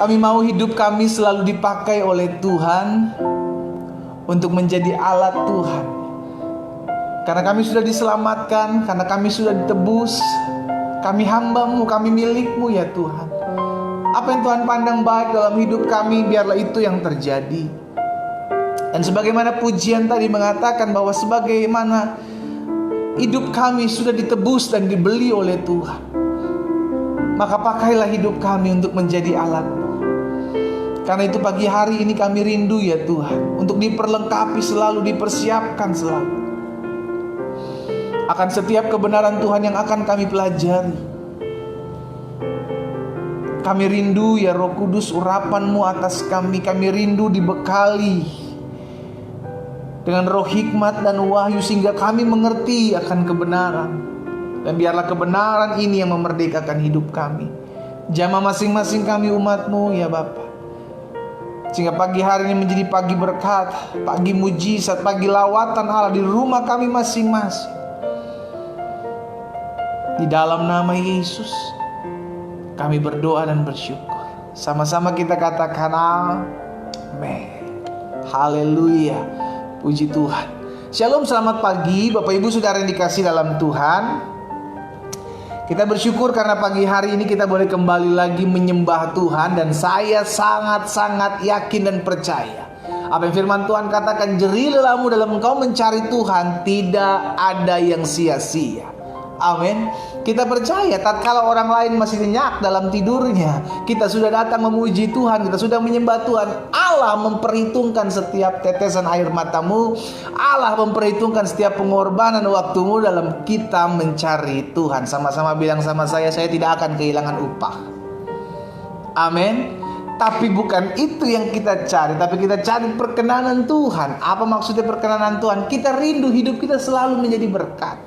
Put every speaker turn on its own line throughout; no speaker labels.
Kami mau hidup kami selalu dipakai oleh Tuhan untuk menjadi alat Tuhan. Karena kami sudah diselamatkan, karena kami sudah ditebus. Kami hamba-Mu, kami milik-Mu ya Tuhan. Apa yang Tuhan pandang baik dalam hidup kami, biarlah itu yang terjadi. Dan sebagaimana pujian tadi mengatakan bahwa sebagaimana hidup kami sudah ditebus dan dibeli oleh Tuhan, maka pakailah hidup kami untuk menjadi alat-Mu. Karena itu pagi hari ini kami rindu ya Tuhan, untuk diperlengkapi selalu, dipersiapkan selalu akan setiap kebenaran Tuhan yang akan kami pelajari. Kami rindu ya Roh Kudus, urapan-Mu atas kami. Kami rindu dibekali dengan roh hikmat dan wahyu sehingga kami mengerti akan kebenaran. Dan biarlah kebenaran ini yang memerdekakan hidup kami. Jamah masing-masing kami umat-Mu ya Bapa, sehingga pagi hari ini menjadi pagi berkat, pagi mujizat, pagi lawatan Allah di rumah kami masing-masing. Di dalam nama Yesus kami berdoa dan bersyukur. Sama-sama kita katakan amin. Haleluya. Puji Tuhan. Shalom, selamat pagi Bapak Ibu Saudara yang dikasihi dalam Tuhan. Kita bersyukur karena pagi hari ini kita boleh kembali lagi menyembah Tuhan. Dan saya sangat-sangat yakin dan percaya apa yang firman Tuhan katakan, jerih lelahmu dalam engkau mencari Tuhan, tidak ada yang sia-sia. Amin. Kita percaya tatkala orang lain masih nyenyak dalam tidurnya, kita sudah datang memuji Tuhan, kita sudah menyembah Tuhan. Allah memperhitungkan setiap tetesan air matamu. Allah memperhitungkan setiap pengorbanan waktumu dalam kita mencari Tuhan. Sama-sama bilang sama saya tidak akan kehilangan upah. Amin. Tapi bukan itu yang kita cari, tapi kita cari perkenanan Tuhan. Apa maksudnya perkenanan Tuhan? Kita rindu hidup kita selalu menjadi berkat.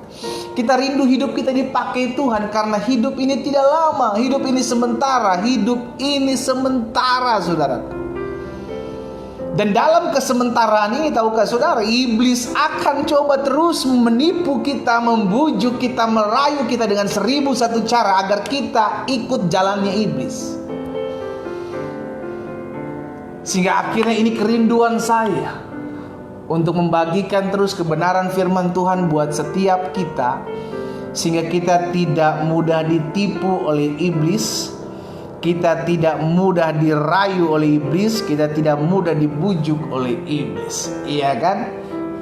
Kita rindu hidup kita dipakai Tuhan, karena hidup ini tidak lama, hidup ini sementara, hidup ini sementara saudara. Dan dalam kesementaraan ini, tahukah saudara, iblis akan coba terus menipu kita, membujuk kita, merayu kita dengan 1001 cara agar kita ikut jalannya iblis. Sehingga akhirnya ini kerinduan saya untuk membagikan terus kebenaran firman Tuhan buat setiap kita, sehingga kita tidak mudah ditipu oleh iblis, kita tidak mudah dirayu oleh iblis, kita tidak mudah dibujuk oleh iblis. Iya kan?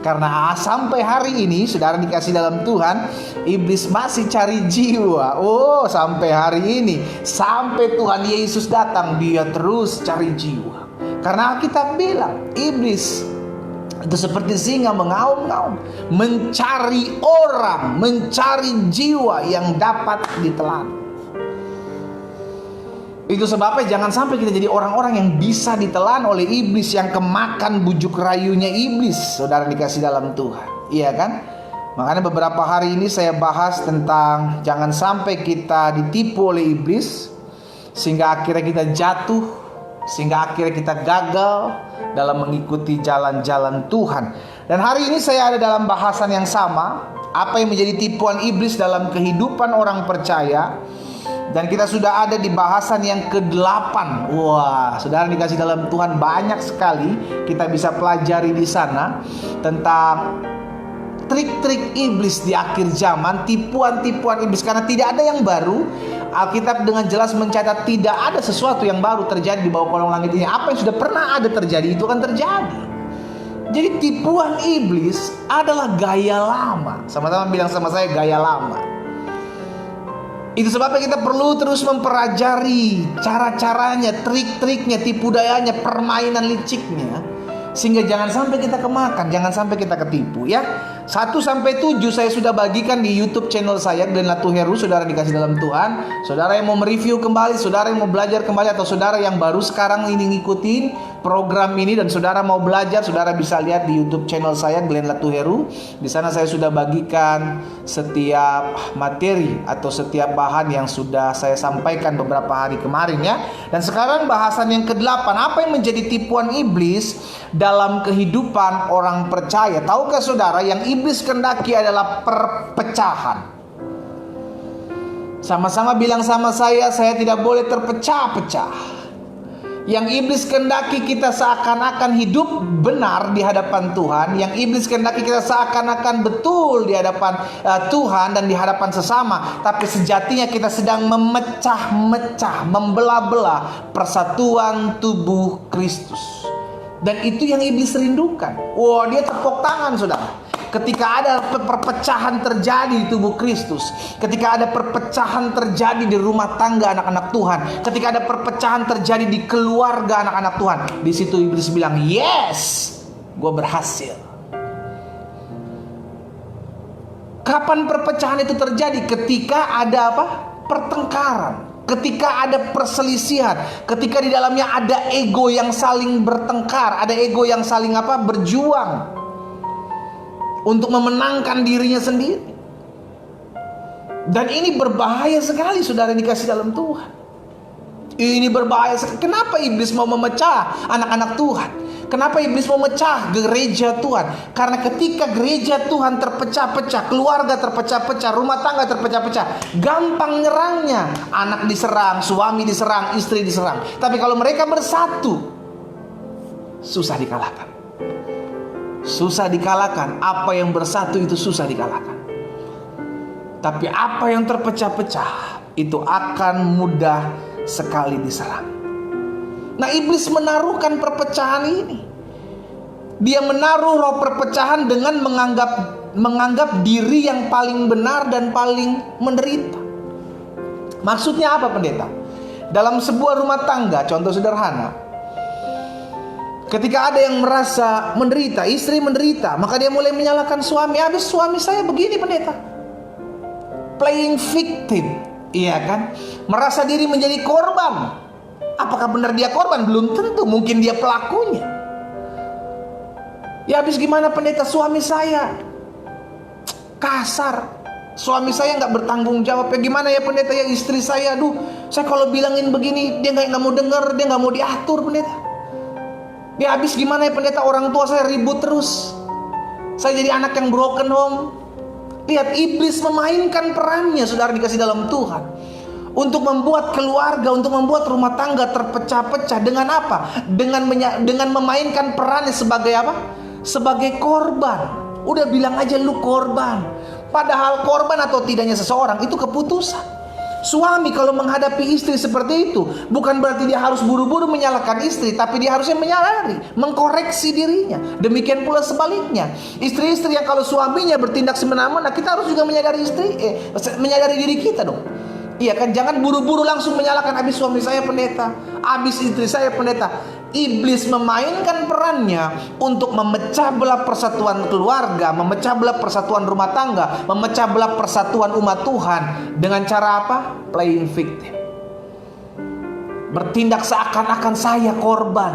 Karena sampai hari ini saudara dikasih dalam Tuhan, iblis masih cari jiwa. Oh, sampai hari ini, sampai Tuhan Yesus datang, dia terus cari jiwa. Karena Alkitab bilang iblis itu seperti singa mengaum-ngaum, mencari orang, mencari jiwa yang dapat ditelan. Itu sebabnya jangan sampai kita jadi orang-orang yang bisa ditelan oleh iblis, yang kemakan bujuk rayunya iblis. Saudara dikasih dalam Tuhan, iya kan? Makanya beberapa hari ini saya bahas tentang jangan sampai kita ditipu oleh iblis, sehingga akhirnya kita jatuh, sehingga akhirnya kita gagal dalam mengikuti jalan-jalan Tuhan. Dan hari ini saya ada dalam bahasan yang sama, apa yang menjadi tipuan iblis dalam kehidupan orang percaya. Dan kita sudah ada di bahasan yang ke-8. Wah, saudara dikasih dalam Tuhan, banyak sekali kita bisa pelajari di sana tentang trik-trik iblis di akhir zaman, tipuan-tipuan iblis. Karena tidak ada yang baru. Alkitab dengan jelas mencatat tidak ada sesuatu yang baru terjadi di bawah kolong langit ini. Apa yang sudah pernah ada terjadi itu akan terjadi. Jadi tipuan iblis adalah gaya lama. Sama-sama bilang sama saya, gaya lama. Itu sebabnya kita perlu terus mempelajari cara-caranya, trik-triknya, tipu dayanya, permainan liciknya, sehingga jangan sampai kita kemakan, jangan sampai kita ketipu ya. 1-7 saya sudah bagikan di YouTube channel saya, Glenn Latuheru. Saudara dikasih dalam Tuhan, saudara yang mau mereview kembali, saudara yang mau belajar kembali, atau saudara yang baru sekarang ini ngikutin program ini dan saudara mau belajar, saudara bisa lihat di YouTube channel saya, Glenn Latuheru. Di sana saya sudah bagikan setiap materi atau setiap bahan yang sudah saya sampaikan beberapa hari kemarin ya. Dan sekarang bahasan yang ke-8, apa yang menjadi tipuan iblis dalam kehidupan orang percaya. Tahukah saudara, yang iblis kehendaki adalah perpecahan. Sama-sama bilang sama saya tidak boleh terpecah-pecah. Yang iblis kehendaki kita seakan-akan hidup benar di hadapan Tuhan, yang iblis kehendaki kita seakan-akan betul di hadapan Tuhan dan di hadapan sesama, tapi sejatinya kita sedang memecah-mecah, membelah-belah persatuan tubuh Kristus. Dan itu yang iblis rindukan. Wah, dia tepuk tangan, saudara. Ketika ada perpecahan terjadi di tubuh Kristus, ketika ada perpecahan terjadi di rumah tangga anak-anak Tuhan, ketika ada perpecahan terjadi di keluarga anak-anak Tuhan, di situ iblis bilang, yes, gue berhasil. Kapan perpecahan itu terjadi? Ketika ada apa? Pertengkaran, ketika ada perselisihan, ketika di dalamnya ada ego yang saling bertengkar, ada ego yang saling apa? Berjuang untuk memenangkan dirinya sendiri. Dan ini berbahaya sekali, saudara dikasih dalam Tuhan. Ini berbahaya sekali. Kenapa iblis mau memecah anak-anak Tuhan? Kenapa iblis mau memecah gereja Tuhan? Karena ketika gereja Tuhan terpecah-pecah, keluarga terpecah-pecah, rumah tangga terpecah-pecah, gampang nyerangnya. Anak diserang, suami diserang, istri diserang. Tapi kalau mereka bersatu, susah dikalahkan. Susah dikalahkan. Apa yang bersatu itu susah dikalahkan. Tapi apa yang terpecah-pecah itu akan mudah sekali diserang. Nah, iblis menaruhkan perpecahan ini. Dia menaruh roh perpecahan dengan menganggap diri yang paling benar dan paling menderita. Maksudnya apa, pendeta? Dalam sebuah rumah tangga, contoh sederhana, ketika ada yang merasa menderita, istri menderita, maka dia mulai menyalahkan suami. Habis suami saya begini, pendeta. Playing victim, iya kan? Merasa diri menjadi korban. Apakah benar dia korban? Belum tentu, mungkin dia pelakunya. Ya habis gimana, pendeta? Suami saya kasar, suami saya nggak bertanggung jawab. Ya gimana ya, pendeta? Ya istri saya, aduh, saya kalau bilangin begini dia nggak mau dengar, dia nggak mau diatur, pendeta. Ya habis gimana ya, pendeta? Orang tua saya ribut terus, saya jadi anak yang broken home. Lihat, iblis memainkan perannya, saudara dikasih dalam Tuhan, untuk membuat keluarga, untuk membuat rumah tangga terpecah-pecah. Dengan apa? Dengan memainkan perannya sebagai apa? Sebagai korban. Udah bilang aja lu korban. Padahal korban atau tidaknya seseorang itu keputusan. Suami kalau menghadapi istri seperti itu, bukan berarti dia harus buru-buru menyalahkan istri, tapi dia harusnya menyadari, mengkoreksi dirinya. Demikian pula sebaliknya, istri-istri yang kalau suaminya bertindak semena-mena, kita harus juga menyadari menyadari diri kita dong. Iya kan, jangan buru-buru langsung menyalahkan, habis suami saya pendeta, habis istri saya pendeta. Iblis memainkan perannya untuk memecah belah persatuan keluarga, memecah belah persatuan rumah tangga, memecah belah persatuan umat Tuhan dengan cara apa? Playing victim. Bertindak seakan-akan saya korban.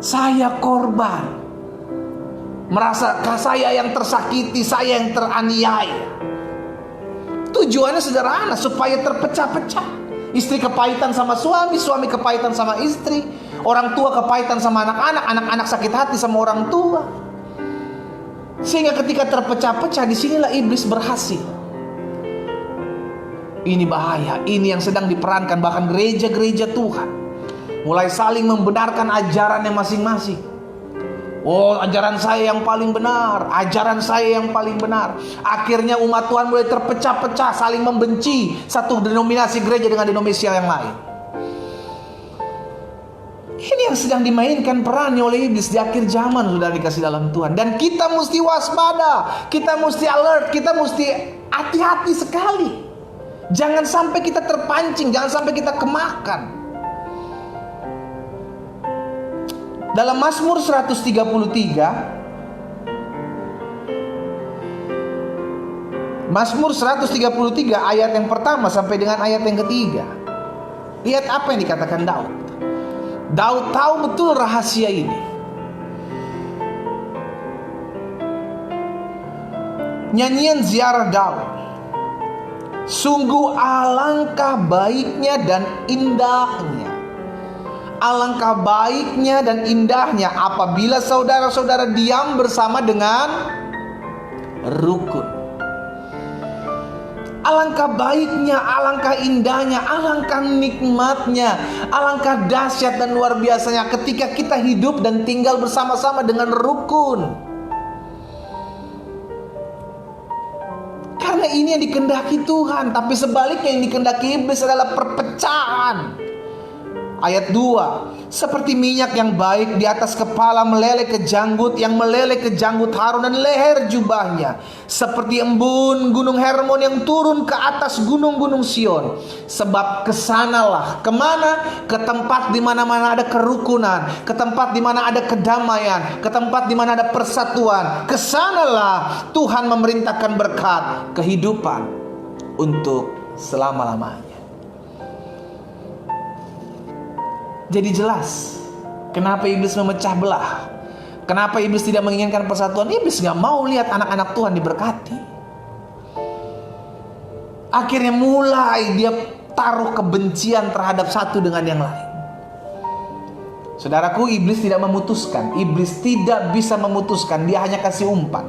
Saya korban. Merasa saya yang tersakiti, saya yang teraniaya. Tujuannya sederhana, supaya terpecah-pecah. Istri kepahitan sama suami, suami kepahitan sama istri, orang tua kepahitan sama anak-anak, anak-anak sakit hati sama orang tua. Sehingga ketika terpecah-pecah, disinilah iblis berhasil. Ini bahaya, ini yang sedang diperankan bahkan gereja-gereja Tuhan. Mulai saling membenarkan ajarannya masing-masing. Oh, ajaran saya yang paling benar, ajaran saya yang paling benar. Akhirnya umat Tuhan mulai terpecah-pecah, saling membenci satu denominasi gereja dengan denominasi yang lain. Ini yang sedang dimainkan perannya oleh iblis di akhir zaman, sudah dikasih dalam Tuhan. Dan kita mesti waspada, kita mesti alert, kita mesti hati-hati sekali. Jangan sampai kita terpancing, jangan sampai kita kemakan. Dalam Mazmur 133 ayat yang pertama sampai dengan ayat yang ketiga, lihat apa yang dikatakan Daud. Daud tahu betul rahasia ini. Nyanyian ziarah Daud. Sungguh alangkah baiknya dan indahnya, alangkah baiknya dan indahnya apabila saudara-saudara diam bersama dengan rukun. Alangkah baiknya, alangkah indahnya, alangkah nikmatnya, alangkah dahsyat dan luar biasanya ketika kita hidup dan tinggal bersama-sama dengan rukun. Karena ini yang dikehendaki Tuhan. Tapi sebaliknya yang dikehendaki iblis adalah perpecahan. Ayat 2, seperti minyak yang baik di atas kepala meleleh ke janggut, yang meleleh ke janggut Harun dan leher jubahnya, seperti embun gunung Hermon yang turun ke atas gunung-gunung Sion. Sebab kesanalah, kemana? Ke tempat di mana-mana ada kerukunan, ke tempat di mana ada kedamaian, ke tempat di mana ada persatuan. Kesanalah Tuhan memerintahkan berkat kehidupan untuk selama-lamanya. Jadi jelas kenapa iblis memecah belah. Kenapa iblis tidak menginginkan persatuan? Iblis gak mau lihat anak-anak Tuhan diberkati. Akhirnya mulai dia taruh kebencian terhadap satu dengan yang lain. Saudaraku, iblis tidak memutuskan. Iblis tidak bisa memutuskan. Dia hanya kasih umpan.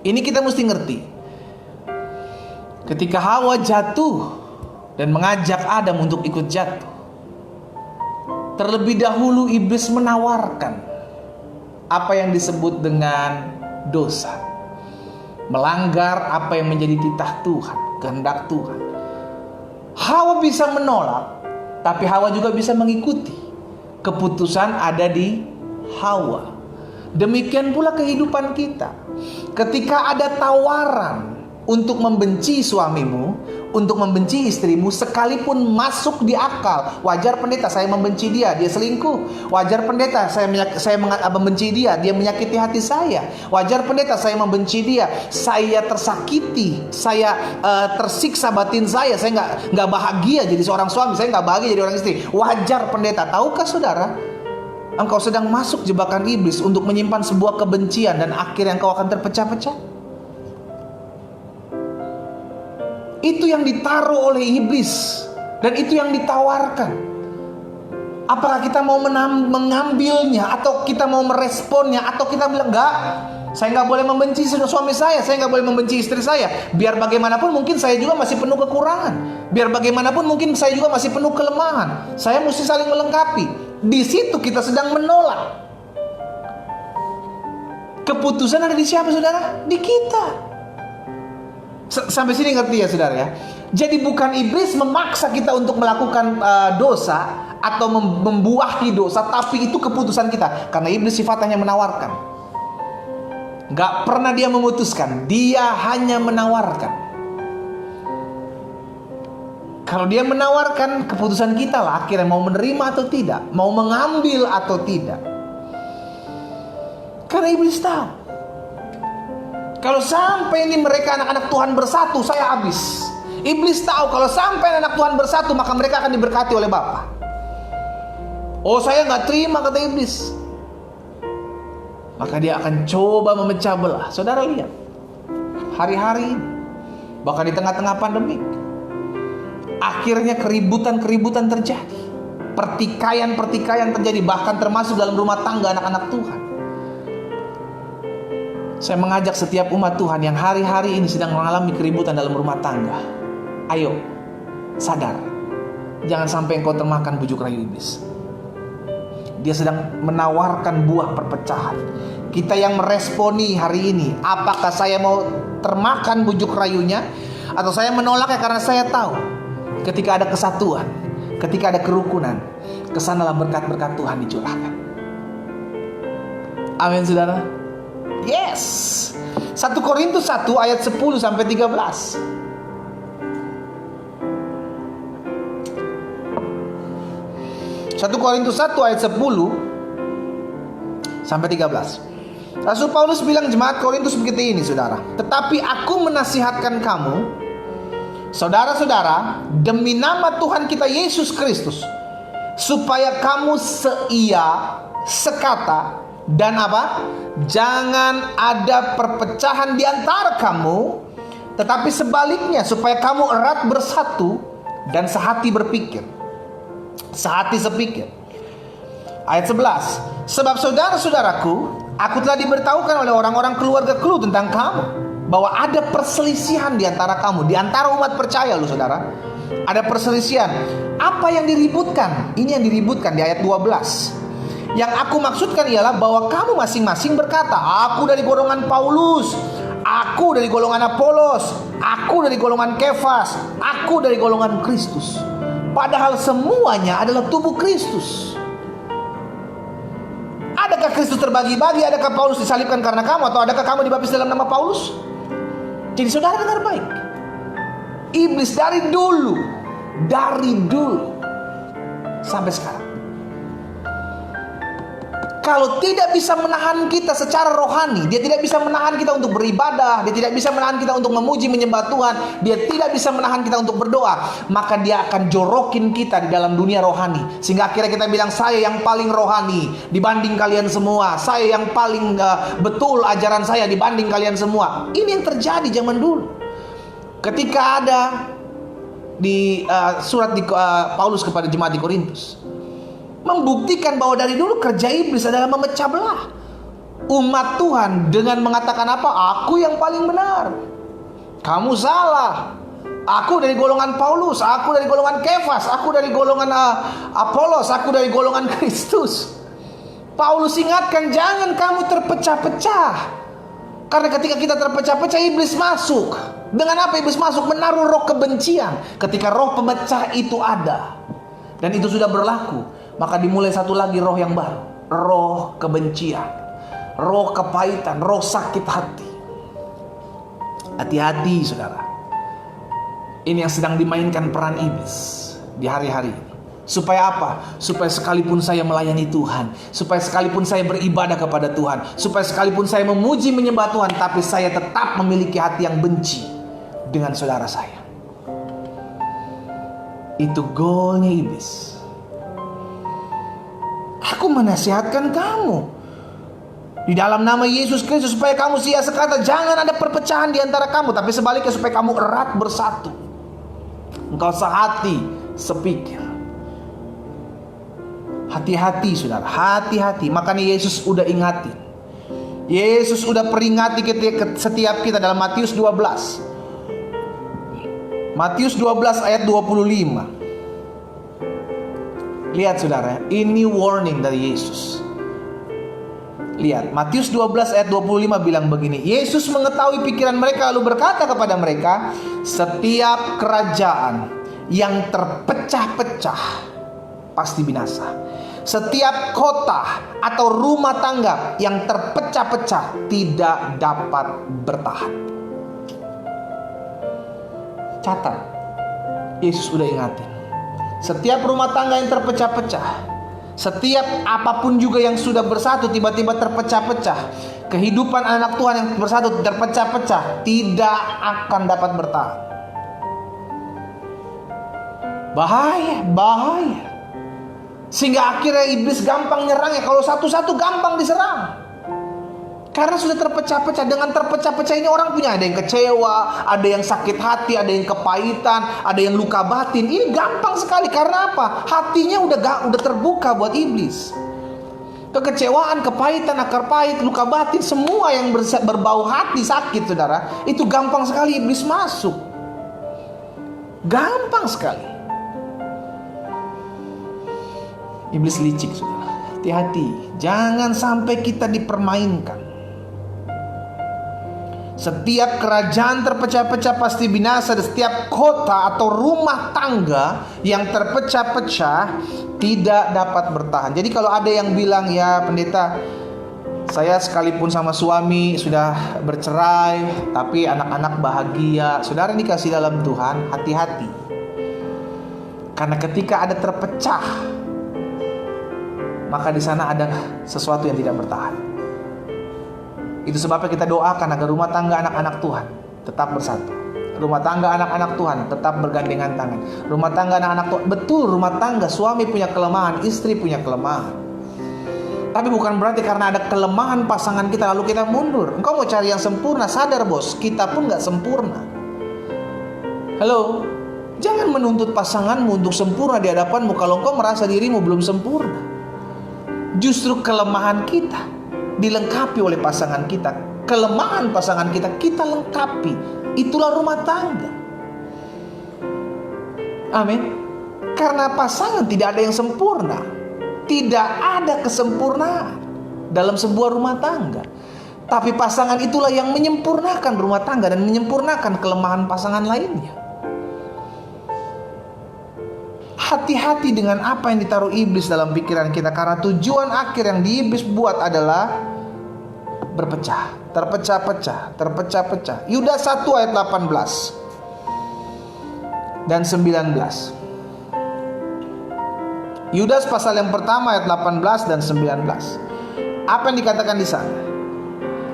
Ini kita mesti ngerti. Ketika Hawa jatuh dan mengajak Adam untuk ikut jatuh, terlebih dahulu iblis menawarkan apa yang disebut dengan dosa. Melanggar apa yang menjadi titah Tuhan, kehendak Tuhan. Hawa bisa menolak, tapi Hawa juga bisa mengikuti. Keputusan ada di Hawa. Demikian pula kehidupan kita. Ketika ada tawaran untuk membenci suamimu, untuk membenci istrimu, sekalipun masuk di akal. Wajar pendeta, saya membenci dia, dia selingkuh. Wajar pendeta, saya membenci dia, dia menyakiti hati saya. Wajar pendeta, saya membenci dia, saya tersakiti, saya tersiksa batin saya nggak bahagia jadi seorang suami, saya nggak bahagia jadi orang istri. Wajar pendeta. Tahukah saudara, engkau sedang masuk jebakan iblis untuk menyimpan sebuah kebencian dan akhirnya engkau akan terpecah-pecah? Itu yang ditaruh oleh iblis, dan itu yang ditawarkan. Apakah kita mau mengambilnya, atau kita mau meresponnya, atau kita bilang enggak, saya nggak boleh membenci suami saya nggak boleh membenci istri saya. Biar bagaimanapun mungkin saya juga masih penuh kekurangan, biar bagaimanapun mungkin saya juga masih penuh kelemahan. Saya mesti saling melengkapi. Di situ kita sedang menolak. Keputusan ada di siapa, saudara? Di kita. Sampai sini ngerti ya, saudara ya? Jadi bukan iblis memaksa kita untuk melakukan dosa atau membuahi dosa, tapi itu keputusan kita. Karena iblis sifatnya menawarkan. Gak pernah dia memutuskan, dia hanya menawarkan. Kalau dia menawarkan, keputusan kita lah akhirnya mau menerima atau tidak, mau mengambil atau tidak. Karena iblis tahu, kalau sampai ini mereka anak-anak Tuhan bersatu, saya habis. Iblis tahu kalau sampai anak Tuhan bersatu, maka mereka akan diberkati oleh Bapa. Oh, saya nggak terima, kata iblis. Maka dia akan coba memecah belah. Saudara lihat, hari-hari ini, bahkan di tengah-tengah pandemi, akhirnya keributan-keributan terjadi. Pertikaian-pertikaian terjadi, bahkan termasuk dalam rumah tangga anak-anak Tuhan. Saya mengajak setiap umat Tuhan yang hari-hari ini sedang mengalami keributan dalam rumah tangga. Ayo, sadar. Jangan sampai engkau termakan bujuk rayu iblis. Dia sedang menawarkan buah perpecahan. Kita yang meresponi hari ini, apakah saya mau termakan bujuk rayunya, atau saya menolaknya karena saya tahu ketika ada kesatuan, ketika ada kerukunan, kesanalah berkat-berkat Tuhan dicurahkan. Amin, saudara. Yes. 1 Korintus 1 ayat 10 sampai 13. 1 Korintus 1 ayat 10 sampai 13. Rasul Paulus bilang jemaat Korintus begitu ini, saudara. Tetapi aku menasihatkan kamu, saudara-saudara, demi nama Tuhan kita Yesus Kristus, supaya kamu seia, sekata, dan apa? Jangan ada perpecahan di antara kamu, tetapi sebaliknya supaya kamu erat bersatu dan sehati berpikir, sehati sepikir. Ayat 11. Sebab saudara-saudaraku, aku telah diberitahukan oleh orang-orang keluarga Klu tentang kamu, bahwa ada perselisihan di antara kamu, di antara umat percaya loh saudara. Ada perselisihan. Apa yang diributkan? Ini yang diributkan di ayat 12. Yang aku maksudkan ialah bahwa kamu masing-masing berkata, aku dari golongan Paulus, aku dari golongan Apolos, aku dari golongan Kefas, aku dari golongan Kristus. Padahal semuanya adalah tubuh Kristus. Adakah Kristus terbagi-bagi? Adakah Paulus disalibkan karena kamu? Atau adakah kamu dibaptis dalam nama Paulus? Jadi saudara dengar baik. Iblis dari dulu sampai sekarang, kalau tidak bisa menahan kita secara rohani, dia tidak bisa menahan kita untuk beribadah, dia tidak bisa menahan kita untuk memuji menyembah Tuhan, dia tidak bisa menahan kita untuk berdoa, maka dia akan jorokin kita di dalam dunia rohani. Sehingga akhirnya kita bilang, saya yang paling rohani dibanding kalian semua, saya yang paling betul ajaran saya dibanding kalian semua. Ini yang terjadi zaman dulu. Ketika ada di surat Paulus kepada jemaat di Korintus, membuktikan bahwa dari dulu kerja iblis adalah memecah belah umat Tuhan dengan mengatakan apa? Aku yang paling benar, kamu salah. Aku dari golongan Paulus, aku dari golongan Kefas, aku dari golongan Apolos, aku dari golongan Kristus. Paulus ingatkan, jangan kamu terpecah-pecah. Karena ketika kita terpecah-pecah, iblis masuk. Dengan apa iblis masuk? Menaruh roh kebencian. Ketika roh pemecah itu ada dan itu sudah berlaku, maka dimulai satu lagi roh yang baru, roh kebencian, roh kepahitan, roh sakit hati. Hati-hati saudara. Ini yang sedang dimainkan peran iblis di hari-hari ini. Supaya apa? Supaya sekalipun saya melayani Tuhan, supaya sekalipun saya beribadah kepada Tuhan, supaya sekalipun saya memuji menyembah Tuhan, tapi saya tetap memiliki hati yang benci dengan saudara saya. Itu goalnya iblis. Aku menasihatkan kamu di dalam nama Yesus Kristus supaya kamu sia-sekata, jangan ada perpecahan di antara kamu, tapi sebaliknya supaya kamu erat bersatu. Engkau sehati, sepikir. Hati-hati saudara, hati-hati. Makanya Yesus udah ingatin, Yesus udah peringati setiap kita dalam Matius 12. Matius 12 ayat 25. Lihat saudara, ini warning dari Yesus. Lihat, Matius 12 ayat 25 bilang begini. Yesus mengetahui pikiran mereka lalu berkata kepada mereka, setiap kerajaan yang terpecah-pecah pasti binasa. Setiap kota atau rumah tangga yang terpecah-pecah tidak dapat bertahan. Catat, Yesus udah ingatin. Setiap rumah tangga yang terpecah-pecah, setiap apapun juga yang sudah bersatu tiba-tiba terpecah-pecah, kehidupan anak Tuhan yang bersatu terpecah-pecah, tidak akan dapat bertahan. Bahaya. Sehingga akhirnya iblis gampang nyerangnya. Kalau satu-satu gampang diserang, karena sudah terpecah-pecah. Dengan terpecah-pecah ini orang punya, ada yang kecewa, ada yang sakit hati, ada yang kepahitan, ada yang luka batin. Ini gampang sekali. Karena apa? Hatinya udah terbuka buat iblis. Kekecewaan, kepahitan, akar pahit, luka batin, semua yang berbau hati sakit saudara, itu gampang sekali iblis masuk. Gampang sekali. Iblis licik saudara. Hati-hati, jangan sampai kita dipermainkan. Setiap kerajaan terpecah-pecah pasti binasa, dan setiap kota atau rumah tangga yang terpecah-pecah tidak dapat bertahan. Jadi kalau ada yang bilang, ya pendeta, saya sekalipun sama suami sudah bercerai, tapi anak-anak bahagia. Saudara dikasih dalam Tuhan, hati-hati. Karena ketika ada terpecah, maka di sana ada sesuatu yang tidak bertahan. Itu sebabnya kita doakan agar rumah tangga anak-anak Tuhan tetap bersatu. Rumah tangga anak-anak Tuhan tetap bergandengan tangan. Rumah tangga anak-anak Tuhan, betul rumah tangga, suami punya kelemahan, istri punya kelemahan. Tapi bukan berarti karena ada kelemahan pasangan kita lalu kita mundur. Engkau mau cari yang sempurna, sadar bos, kita pun gak sempurna. Halo, jangan menuntut pasanganmu untuk sempurna di hadapanmu kalau engkau merasa dirimu belum sempurna. Justru kelemahan kita dilengkapi oleh pasangan kita. kelemahan pasangan kita, kita lengkapi. Itulah rumah tangga. Amin. Karena pasangan tidak ada yang sempurna. Tidak ada kesempurnaan dalam sebuah rumah tangga. Tapi pasangan itulah yang menyempurnakan rumah tangga dan menyempurnakan kelemahan pasangan lainnya. Hati-hati dengan apa yang ditaruh iblis dalam pikiran kita, karena tujuan akhir yang iblis buat adalah berpecah, terpecah-pecah. Yudas 1 ayat 18 dan 19. Yudas pasal yang pertama ayat 18 dan 19. Apa yang dikatakan di sana?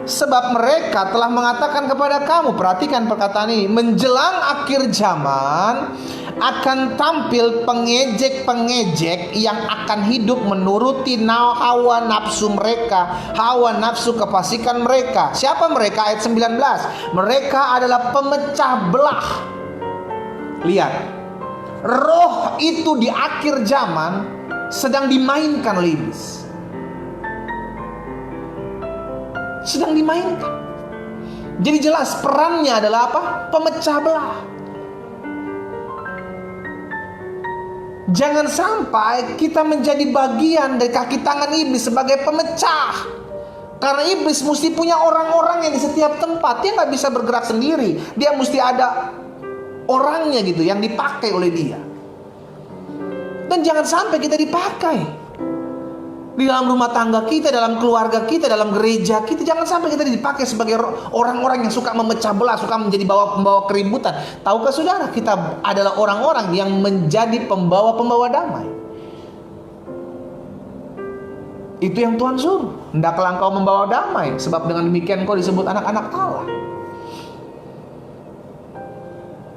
Sebab mereka telah mengatakan kepada kamu, perhatikan perkataan ini, menjelang akhir zaman akan tampil pengejek-pengejek yang akan hidup menuruti hawa nafsu mereka, hawa nafsu kefasikan mereka. Siapa mereka? Ayat 19. Mereka adalah pemecah belah. Lihat, roh itu di akhir zaman sedang dimainkan oleh iblis. Sedang dimainkan. Jadi jelas perannya adalah apa? Pemecah belah. Jangan sampai kita menjadi bagian dari kaki tangan iblis sebagai pemecah. Karena iblis mesti punya orang-orang yang di setiap tempat. Dia gak bisa bergerak sendiri. Dia mesti ada orangnya gitu yang dipakai oleh dia. Dan jangan sampai kita dipakai di dalam rumah tangga kita, dalam keluarga kita, dalam gereja kita. Jangan sampai kita dipakai sebagai orang-orang yang suka memecah belah, suka menjadi pembawa keributan. Tahukah saudara, kita adalah orang-orang yang menjadi pembawa-pembawa damai. Itu yang Tuhan suruh. Hendaklah engkau membawa damai, sebab dengan demikian engkau disebut anak-anak Allah.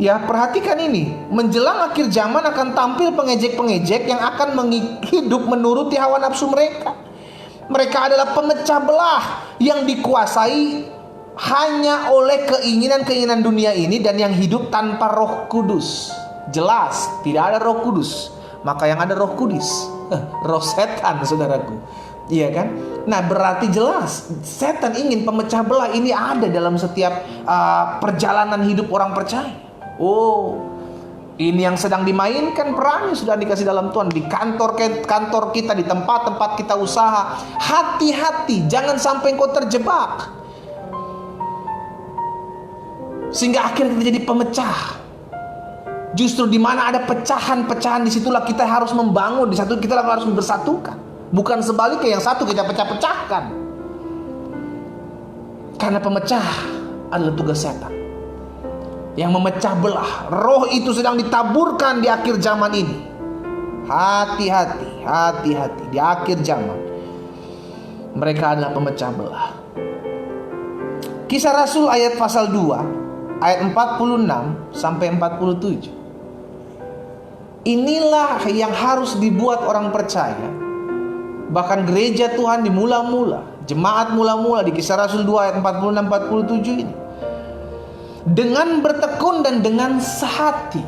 Ya, perhatikan ini. Menjelang akhir zaman akan tampil pengejek-pengejek yang akan hidup menuruti hawa nafsu mereka. Mereka adalah pemecah belah yang dikuasai hanya oleh keinginan-keinginan dunia ini dan yang hidup tanpa Roh Kudus. Jelas, tidak ada Roh Kudus. Maka yang ada Roh Kudus, roh setan, saudaraku. Iya kan? Nah, berarti jelas setan ingin pemecah belah ini ada dalam setiap perjalanan hidup orang percaya. Oh, ini yang sedang dimainkan perannya sudah dikasih dalam Tuhan. Di kantor kita, di tempat-tempat kita usaha. Hati-hati, jangan sampai engkau terjebak, sehingga akhirnya kita jadi pemecah. Justru di mana ada pecahan-pecahan, disitulah kita harus membangun. Di satu kita harus bersatukan. Bukan sebaliknya, yang satu kita pecah-pecahkan. Karena pemecah adalah tugas setan yang memecah belah. Roh itu sedang ditaburkan di akhir zaman ini. Hati-hati, hati-hati. Di akhir zaman mereka adalah pemecah belah. Kisah Rasul ayat pasal 2 ayat 46 sampai 47. Inilah yang harus dibuat orang percaya. Bahkan gereja Tuhan di mula-mula, jemaat mula-mula di Kisah Rasul 2 ayat 46-47 ini, dengan bertekun dan dengan sehati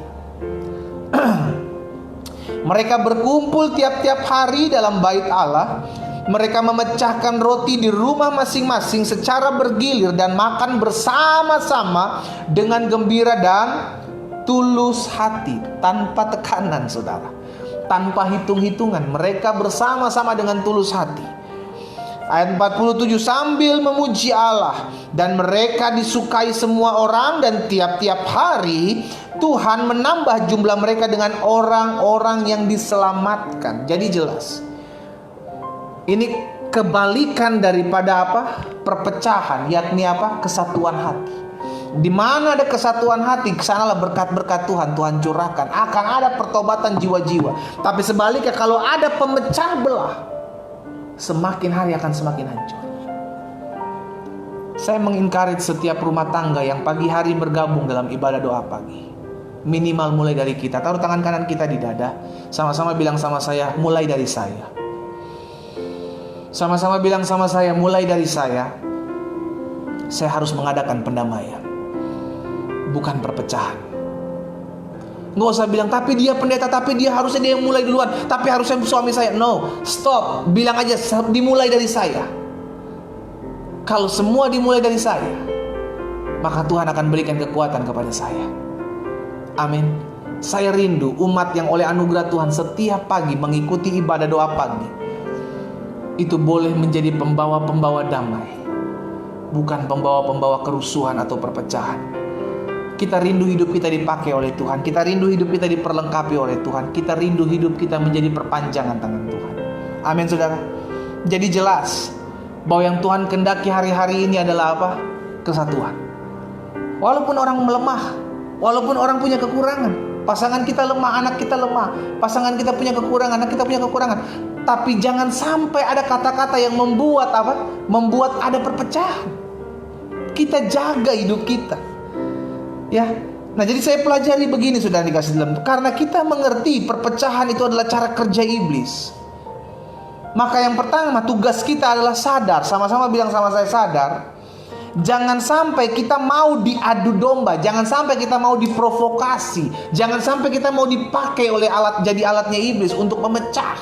mereka berkumpul tiap-tiap hari dalam bait Allah. Mereka memecahkan roti di rumah masing-masing secara bergilir dan makan bersama-sama dengan gembira dan tulus hati, tanpa tekanan, saudara, tanpa hitung-hitungan. Mereka bersama-sama dengan tulus hati. Ayat 47, sambil memuji Allah, dan mereka disukai semua orang, dan tiap-tiap hari Tuhan menambah jumlah mereka dengan orang-orang yang diselamatkan. Jadi jelas, ini kebalikan daripada apa? Perpecahan, yakni apa? Kesatuan hati. Di mana ada kesatuan hati, kesanalah berkat-berkat Tuhan curahkan. Akan ada pertobatan jiwa-jiwa. Tapi sebaliknya, kalau ada pemecah belah, semakin hari akan semakin hancur. Saya mengencourage setiap rumah tangga yang pagi hari bergabung dalam ibadah doa pagi. Minimal mulai dari kita. Taruh tangan kanan kita di dada. Sama-sama bilang sama saya, mulai dari saya. Sama-sama bilang sama saya, mulai dari saya. Saya harus mengadakan pendamaian, bukan perpecahan. Nggak usah bilang, tapi dia pendeta, tapi dia harusnya dia yang mulai duluan, tapi harusnya suami saya. No, stop. Bilang aja, dimulai dari saya. Kalau semua dimulai dari saya, maka Tuhan akan berikan kekuatan kepada saya. Amin. Saya rindu umat yang oleh anugerah Tuhan setiap pagi mengikuti ibadah doa pagi, itu boleh menjadi pembawa-pembawa damai, bukan pembawa-pembawa kerusuhan atau perpecahan. Kita rindu hidup kita dipakai oleh Tuhan. Kita rindu hidup kita diperlengkapi oleh Tuhan. Kita rindu hidup kita menjadi perpanjangan tangan Tuhan. Amin, saudara. Jadi jelas bahwa yang Tuhan kendaki hari-hari ini adalah apa? Kesatuan. Walaupun orang melemah, walaupun orang punya kekurangan, pasangan kita lemah, anak kita lemah, pasangan kita punya kekurangan, anak kita punya kekurangan, tapi jangan sampai ada kata-kata yang membuat apa? Membuat ada perpecahan. Kita jaga hidup kita. Ya. Nah, jadi saya pelajari begini, sudah dikasih dalam, karena kita mengerti perpecahan itu adalah cara kerja iblis. Maka yang pertama, tugas kita adalah sadar. Sama-sama bilang sama saya, sadar. Jangan sampai kita mau diadu domba. Jangan sampai kita mau diprovokasi. Jangan sampai kita mau dipakai oleh jadi alatnya iblis untuk memecah.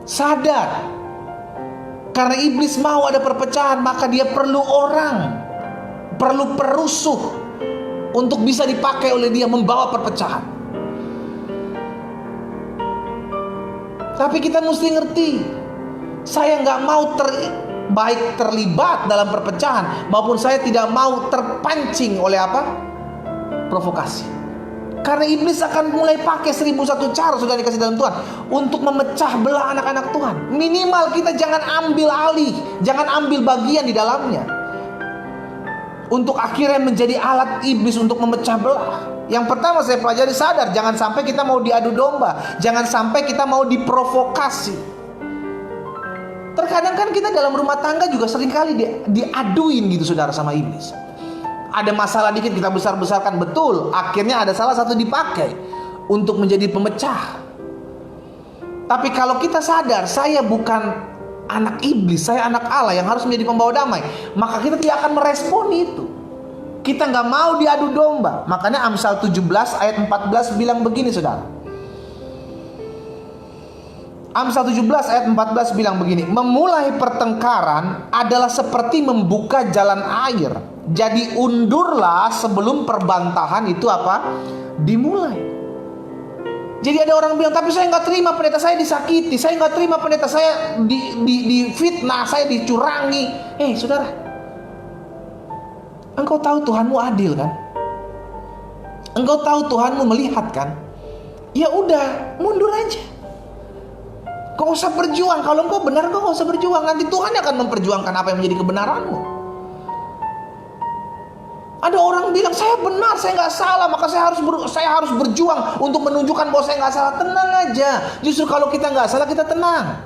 Sadar. Karena iblis mau ada perpecahan, maka dia perlu orang, perlu perusuh untuk bisa dipakai oleh dia membawa perpecahan. Tapi kita mesti ngerti, saya nggak mau baik terlibat dalam perpecahan, maupun saya tidak mau terpancing oleh apa? Provokasi. Karena iblis akan mulai pakai 1001 cara, sudah dikasih dalam Tuhan, untuk memecah belah anak-anak Tuhan. Minimal kita jangan ambil alih, jangan ambil bagian di dalamnya, untuk akhirnya menjadi alat iblis untuk memecah belah. Yang pertama saya pelajari, sadar, jangan sampai kita mau diadu domba, jangan sampai kita mau diprovokasi. Terkadang kan kita dalam rumah tangga juga seringkali diaduin gitu, saudara, sama iblis. Ada masalah dikit kita besar-besarkan, betul, akhirnya ada salah satu dipakai untuk menjadi pemecah. Tapi kalau kita sadar, saya bukan anak iblis, saya anak Allah yang harus menjadi pembawa damai, maka kita tidak akan merespon itu. Kita nggak mau diadu domba. Makanya Amsal 17 ayat 14 bilang begini, saudara. Amsal 17 ayat 14 bilang begini, memulai pertengkaran adalah seperti membuka jalan air. Jadi undurlah sebelum perbantahan itu apa? Dimulai. Jadi ada orang bilang, tapi saya nggak terima pendeta saya disakiti, saya nggak terima pendeta saya difitnah, saya dicurangi. Saudara, engkau tahu Tuhanmu adil kan? Engkau tahu Tuhanmu melihat kan? Ya udah, mundur aja. Kau usah berjuang. Kalau engkau benar, kau usah berjuang. Nanti Tuhan akan memperjuangkan apa yang menjadi kebenaranmu. Ada orang bilang, saya benar, saya nggak salah, maka saya harus berjuang untuk menunjukkan bahwa saya nggak salah. Tenang aja. Justru kalau kita nggak salah, kita tenang.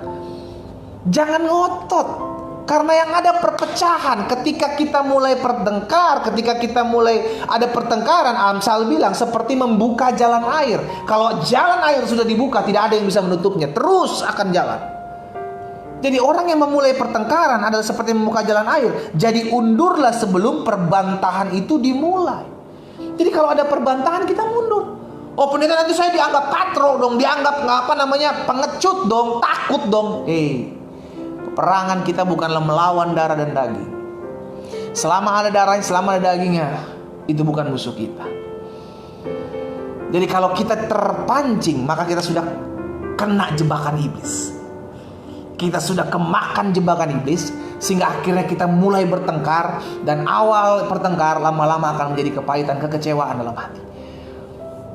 Jangan ngotot. Karena yang ada perpecahan, ketika kita mulai bertengkar, ketika kita mulai ada pertengkaran, Amsal bilang seperti membuka jalan air. Kalau jalan air sudah dibuka, tidak ada yang bisa menutupnya, terus akan jalan. Jadi orang yang memulai pertengkaran adalah seperti membuka jalan air. Jadi undurlah sebelum perbantahan itu dimulai. Jadi kalau ada perbantahan, kita mundur. Oh, pendeta, nanti saya dianggap katro dong, dianggap pengecut dong, takut dong. Peperangan kita bukanlah melawan darah dan daging. Selama ada darahnya, selama ada dagingnya, itu bukan musuh kita. Jadi kalau kita terpancing, maka kita sudah kena jebakan iblis. Kita sudah kemakan jebakan iblis, sehingga akhirnya kita mulai bertengkar. Dan awal pertengkar lama-lama akan menjadi kepahitan, kekecewaan dalam hati.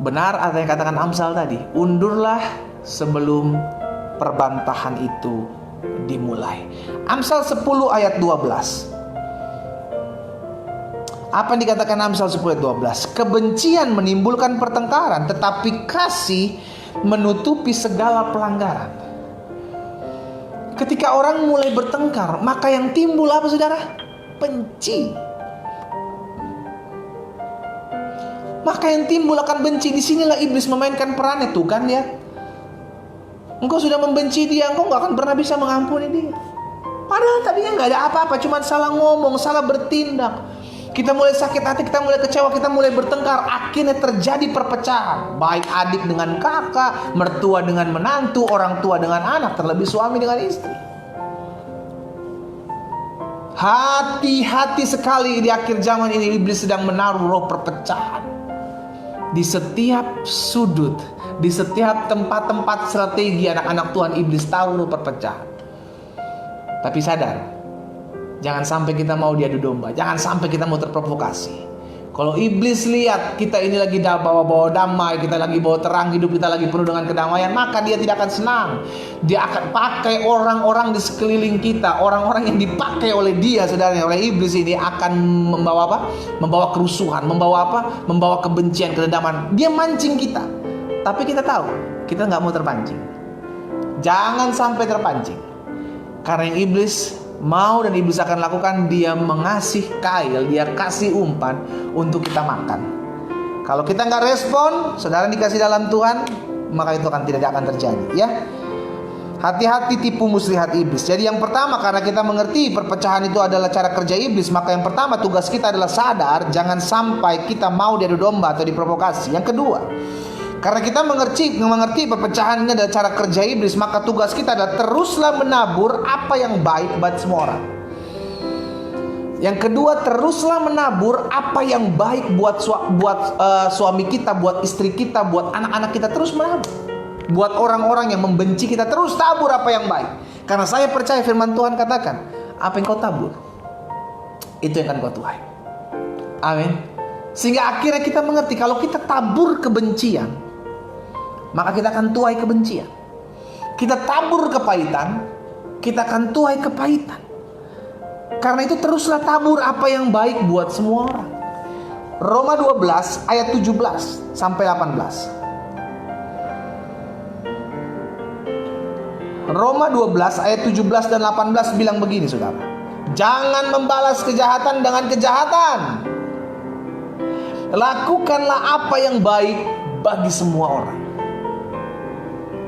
Benar apa yang katakan Amsal tadi, undurlah sebelum perbantahan itu dimulai. Amsal 10 ayat 12. Apa yang dikatakan Amsal 10 ayat 12? Kebencian menimbulkan pertengkaran, tetapi kasih menutupi segala pelanggaran. Ketika orang mulai bertengkar, maka yang timbul apa, saudara? Benci. Maka yang timbul akan benci. Disinilah iblis memainkan perannya, tuh kan ya. Engkau sudah membenci dia, engkau gak akan pernah bisa mengampuni dia. Padahal tadinya gak ada apa-apa, cuma salah ngomong, salah bertindak. Kita mulai sakit hati, kita mulai kecewa, kita mulai bertengkar. Akhirnya terjadi perpecahan. Baik adik dengan kakak, mertua dengan menantu, orang tua dengan anak, terlebih suami dengan istri. Hati-hati sekali, di akhir zaman ini iblis sedang menaruh roh perpecahan di setiap sudut, di setiap tempat-tempat strategi anak-anak Tuhan. Iblis taruh roh perpecahan. Tapi sadar, jangan sampai kita mau diadu domba, jangan sampai kita mau terprovokasi. Kalau iblis lihat kita ini lagi bawa-bawa damai, kita lagi bawa terang, hidup kita lagi penuh dengan kedamaian, maka dia tidak akan senang. Dia akan pakai orang-orang di sekeliling kita, orang-orang yang dipakai oleh dia, saudara, oleh iblis ini akan membawa apa? Membawa kerusuhan, membawa apa? Membawa kebencian, kedendaman. Dia mancing kita. Tapi kita tahu, kita nggak mau terpancing. Jangan sampai terpancing. Karena yang iblis mau dan iblis akan lakukan, dia mengasih kail, dia kasih umpan untuk kita makan. Kalau kita nggak respon, saudara dikasih dalam Tuhan, maka itu tidak akan terjadi, ya. Hati-hati tipu muslihat iblis. Jadi yang pertama, karena kita mengerti perpecahan itu adalah cara kerja iblis, maka yang pertama tugas kita adalah sadar, jangan sampai kita mau diadu domba atau diprovokasi. Yang kedua, karena kita mengerti perpecahan ini adalah cara kerja iblis, maka tugas kita adalah teruslah menabur apa yang baik buat semua orang. Yang kedua, teruslah menabur apa yang baik buat suami kita, buat istri kita, buat anak-anak kita. Terus menabur. Buat orang-orang yang membenci kita, terus tabur apa yang baik. Karena saya percaya firman Tuhan katakan, apa yang kau tabur, itu yang akan kau tuai. Amin. Sehingga akhirnya kita mengerti, kalau kita tabur kebencian, maka kita akan tuai kebencian. Kita tabur kepahitan, kita akan tuai kepahitan. Karena itu teruslah tabur apa yang baik buat semua orang. Roma 12 ayat 17 sampai 18. Roma 12 ayat 17 dan 18 bilang begini, saudara. Jangan membalas kejahatan dengan kejahatan. Lakukanlah apa yang baik bagi semua orang.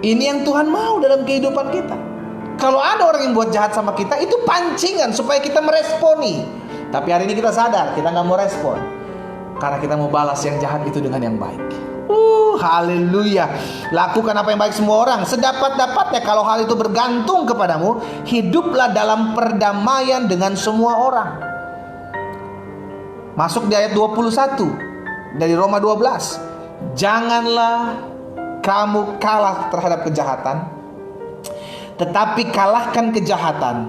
Ini yang Tuhan mau dalam kehidupan kita. Kalau ada orang yang buat jahat sama kita, itu pancingan supaya kita meresponi. Tapi hari ini kita sadar, kita gak mau respon, karena kita mau balas yang jahat itu dengan yang baik. Haleluya. Lakukan apa yang baik semua orang, sedapat-dapatnya. Kalau hal itu bergantung kepadamu, hiduplah dalam perdamaian dengan semua orang. Masuk di ayat 21 dari Roma 12. Janganlah kamu kalah terhadap kejahatan, tetapi kalahkan kejahatan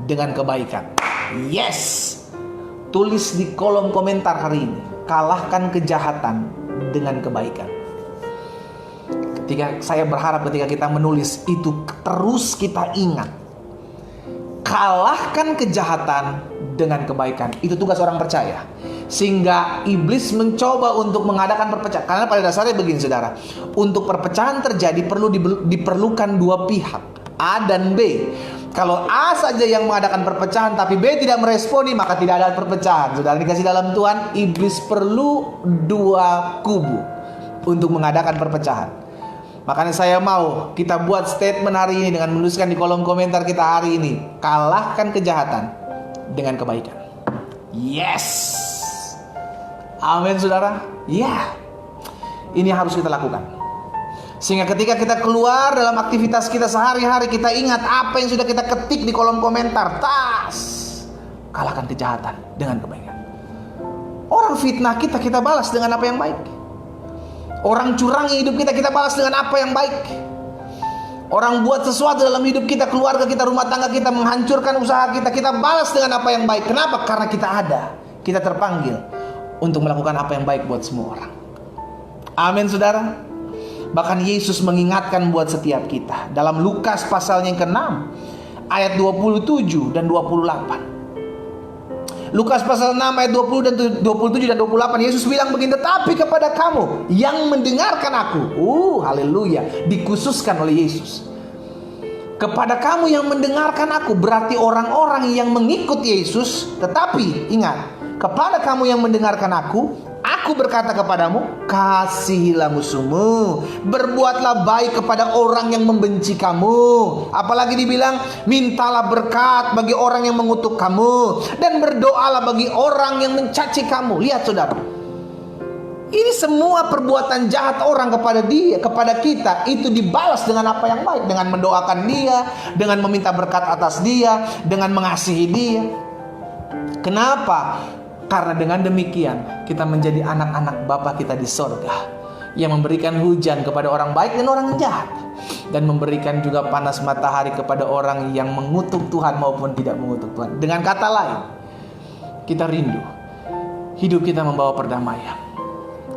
dengan kebaikan. Yes. Tulis di kolom komentar hari ini, kalahkan kejahatan dengan kebaikan. Saya berharap ketika kita menulis itu, terus kita ingat, kalahkan kejahatan dengan kebaikan. Itu tugas orang percaya. Sehingga iblis mencoba untuk mengadakan perpecahan. Karena pada dasarnya begini, saudara, untuk perpecahan terjadi diperlukan dua pihak, A dan B. Kalau A saja yang mengadakan perpecahan tapi B tidak meresponi, maka tidak ada perpecahan. Saudara dikasih dalam Tuhan, iblis perlu dua kubu untuk mengadakan perpecahan. Makanya saya mau kita buat statement hari ini dengan menuliskan di kolom komentar kita hari ini, kalahkan kejahatan dengan kebaikan. Yes. Amin, saudara. Ya. Ini harus kita lakukan. Sehingga ketika kita keluar dalam aktivitas kita sehari-hari, kita ingat apa yang sudah kita ketik di kolom komentar. Kalahkan kejahatan dengan kebaikan. Orang fitnah kita, kita balas dengan apa yang baik. Orang curangi hidup kita, kita balas dengan apa yang baik. Orang buat sesuatu dalam hidup kita, keluarga kita, rumah tangga kita, menghancurkan usaha kita, kita balas dengan apa yang baik. Kenapa? Karena kita ada, kita terpanggil untuk melakukan apa yang baik buat semua orang. Amin, saudara. Bahkan Yesus mengingatkan buat setiap kita dalam Lukas pasalnya yang ke-6 ayat 27 dan 28. Lukas pasal 6 ayat 20 dan 27 dan 28, Yesus bilang begini, tetapi kepada kamu yang mendengarkan aku, haleluya, dikhususkan oleh Yesus. Kepada kamu yang mendengarkan aku, berarti orang-orang yang mengikut Yesus. Tetapi ingat, kepada kamu yang mendengarkan aku berkata kepadamu, kasihilah musuhmu, berbuatlah baik kepada orang yang membenci kamu. Apalagi dibilang, mintalah berkat bagi orang yang mengutuk kamu, dan berdoalah bagi orang yang mencaci kamu. Lihat, saudara, ini semua perbuatan jahat orang kepada kita itu dibalas dengan apa yang baik, dengan mendoakan dia, dengan meminta berkat atas dia, dengan mengasihi dia. Kenapa? Karena dengan demikian kita menjadi anak-anak Bapa kita di sorga, yang memberikan hujan kepada orang baik dan orang jahat, dan memberikan juga panas matahari kepada orang yang mengutuk Tuhan maupun tidak mengutuk Tuhan. Dengan kata lain, kita rindu hidup kita membawa perdamaian.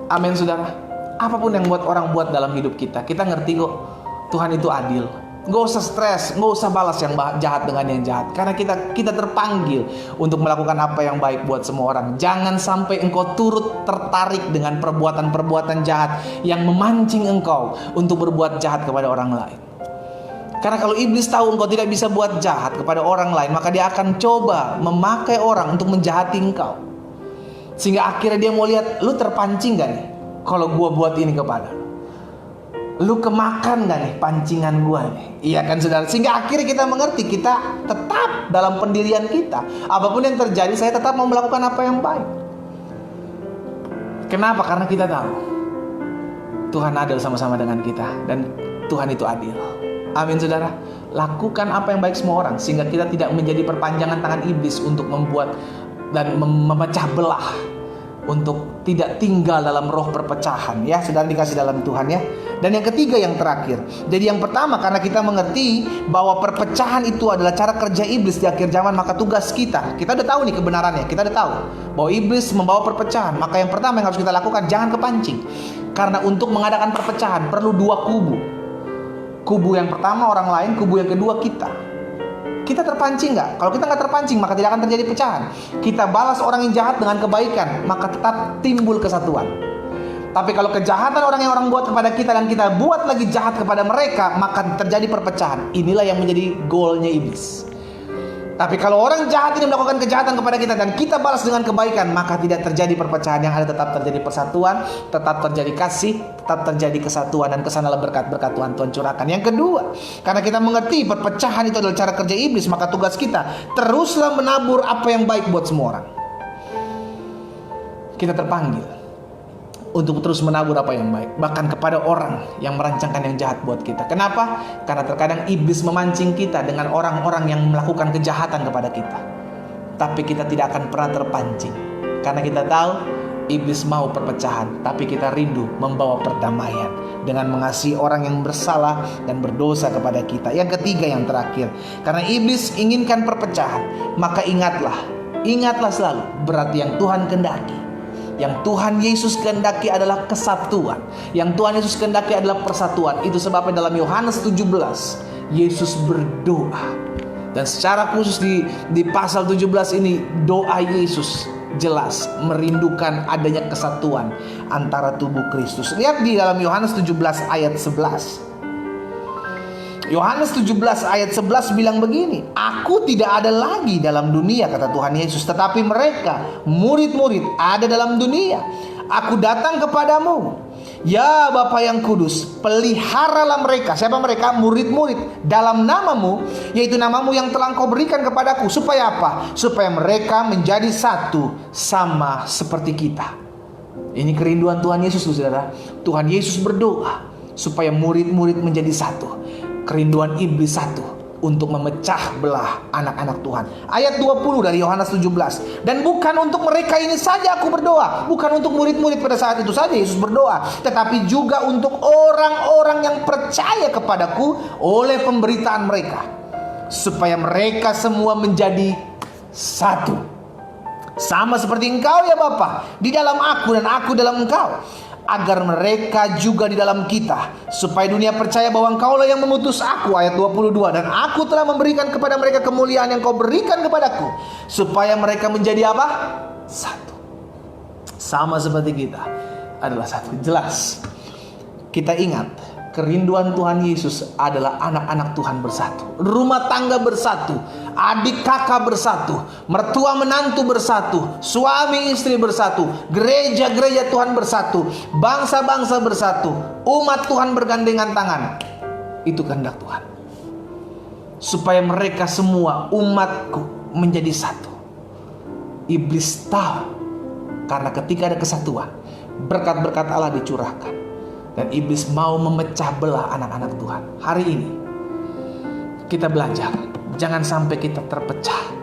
Amin, saudara. Apapun yang orang buat dalam hidup kita, kita ngerti kok Tuhan itu adil. Gak usah stres, gak usah balas yang jahat dengan yang jahat, karena kita terpanggil untuk melakukan apa yang baik buat semua orang. Jangan sampai engkau turut tertarik dengan perbuatan-perbuatan jahat yang memancing engkau untuk berbuat jahat kepada orang lain. Karena kalau iblis tahu engkau tidak bisa buat jahat kepada orang lain, maka dia akan coba memakai orang untuk menjahati engkau. Sehingga akhirnya dia mau lihat, lu terpancing gak nih kalau gua buat ini kepada lu? Lu kemakan gak nih pancingan gua nih? Iya kan, saudara? Sehingga akhirnya kita mengerti, kita tetap dalam pendirian kita. Apapun yang terjadi, saya tetap mau melakukan apa yang baik. Kenapa? Karena kita tahu Tuhan adil sama-sama dengan kita, dan Tuhan itu adil. Amin, saudara. Lakukan apa yang baik semua orang, sehingga kita tidak menjadi perpanjangan tangan iblis untuk membuat dan memecah belah, untuk tidak tinggal dalam roh perpecahan, ya, saudara dikasih dalam Tuhan, ya. Dan yang ketiga, yang terakhir. Jadi yang pertama, karena kita mengerti bahwa perpecahan itu adalah cara kerja iblis di akhir zaman, maka tugas kita udah tahu nih kebenarannya. Kita udah tahu bahwa iblis membawa perpecahan. Maka yang pertama yang harus kita lakukan, jangan kepancing. Karena untuk mengadakan perpecahan perlu dua kubu. Kubu yang pertama orang lain, kubu yang kedua kita. Kita terpancing nggak? Kalau kita nggak terpancing, maka tidak akan terjadi pecahan. Kita balas orang yang jahat dengan kebaikan, maka tetap timbul kesatuan. Tapi kalau kejahatan orang yang orang buat kepada kita dan kita buat lagi jahat kepada mereka, maka terjadi perpecahan. Inilah yang menjadi goalnya iblis. Tapi kalau orang jahat ini melakukan kejahatan kepada kita dan kita balas dengan kebaikan, maka tidak terjadi perpecahan. Yang ada tetap terjadi persatuan, tetap terjadi kasih, tetap terjadi kesatuan, dan kesanalah berkat-berkat Tuhan curahkan. Yang kedua, karena kita mengerti perpecahan itu adalah cara kerja iblis, maka tugas kita teruslah menabur apa yang baik buat semua orang. Kita terpanggil untuk terus menabur apa yang baik, bahkan kepada orang yang merancangkan yang jahat buat kita. Kenapa? Karena terkadang iblis memancing kita dengan orang-orang yang melakukan kejahatan kepada kita, tapi kita tidak akan pernah terpancing, karena kita tahu iblis mau perpecahan, tapi kita rindu membawa perdamaian dengan mengasihi orang yang bersalah dan berdosa kepada kita. Yang ketiga, yang terakhir, karena iblis inginkan perpecahan, maka ingatlah selalu berat yang Tuhan kehendaki. Yang Tuhan Yesus kehendaki adalah kesatuan. Yang Tuhan Yesus kehendaki adalah persatuan. Itu sebabnya dalam Yohanes 17 Yesus berdoa. Dan secara khusus di pasal 17 ini, doa Yesus jelas merindukan adanya kesatuan antara tubuh Kristus. Lihat di dalam Yohanes 17 ayat 11. Yohanes 17 ayat 11 bilang begini, "Aku tidak ada lagi dalam dunia," kata Tuhan Yesus, "tetapi mereka, murid-murid, ada dalam dunia. Aku datang kepadamu. Ya Bapa yang kudus, peliharalah mereka." Siapa mereka? Murid-murid. "Dalam namamu, yaitu namamu yang telah Engkau berikan kepadaku." Supaya apa? Supaya mereka menjadi satu sama seperti kita. Ini kerinduan Tuhan Yesus, saudara. Tuhan Yesus berdoa supaya murid-murid menjadi satu. Kerinduan iblis satu, untuk memecah belah anak-anak Tuhan. Ayat 20 dari Yohanes 17. "Dan bukan untuk mereka ini saja aku berdoa." Bukan untuk murid-murid pada saat itu saja Yesus berdoa, tetapi juga untuk orang-orang yang percaya kepadaku oleh pemberitaan mereka, supaya mereka semua menjadi satu, sama seperti Engkau ya Bapa di dalam aku dan aku dalam Engkau, agar mereka juga di dalam kita, supaya dunia percaya bahwa Engkaulah yang mengutus aku. Ayat 22. "Dan aku telah memberikan kepada mereka kemuliaan yang Kau berikan kepadaku, supaya mereka menjadi" apa? Satu. Sama seperti kita adalah satu. Jelas kita ingat, kerinduan Tuhan Yesus adalah anak-anak Tuhan bersatu, rumah tangga bersatu, adik kakak bersatu, mertua menantu bersatu, suami istri bersatu, gereja-gereja Tuhan bersatu, bangsa-bangsa bersatu, umat Tuhan bergandengan tangan. Itu kehendak Tuhan, supaya mereka semua umatku menjadi satu. Iblis tahu, karena ketika ada kesatuan, berkat-berkat Allah dicurahkan. Dan iblis mau memecah belah anak-anak Tuhan. Hari ini kita belajar, jangan sampai kita terpecah.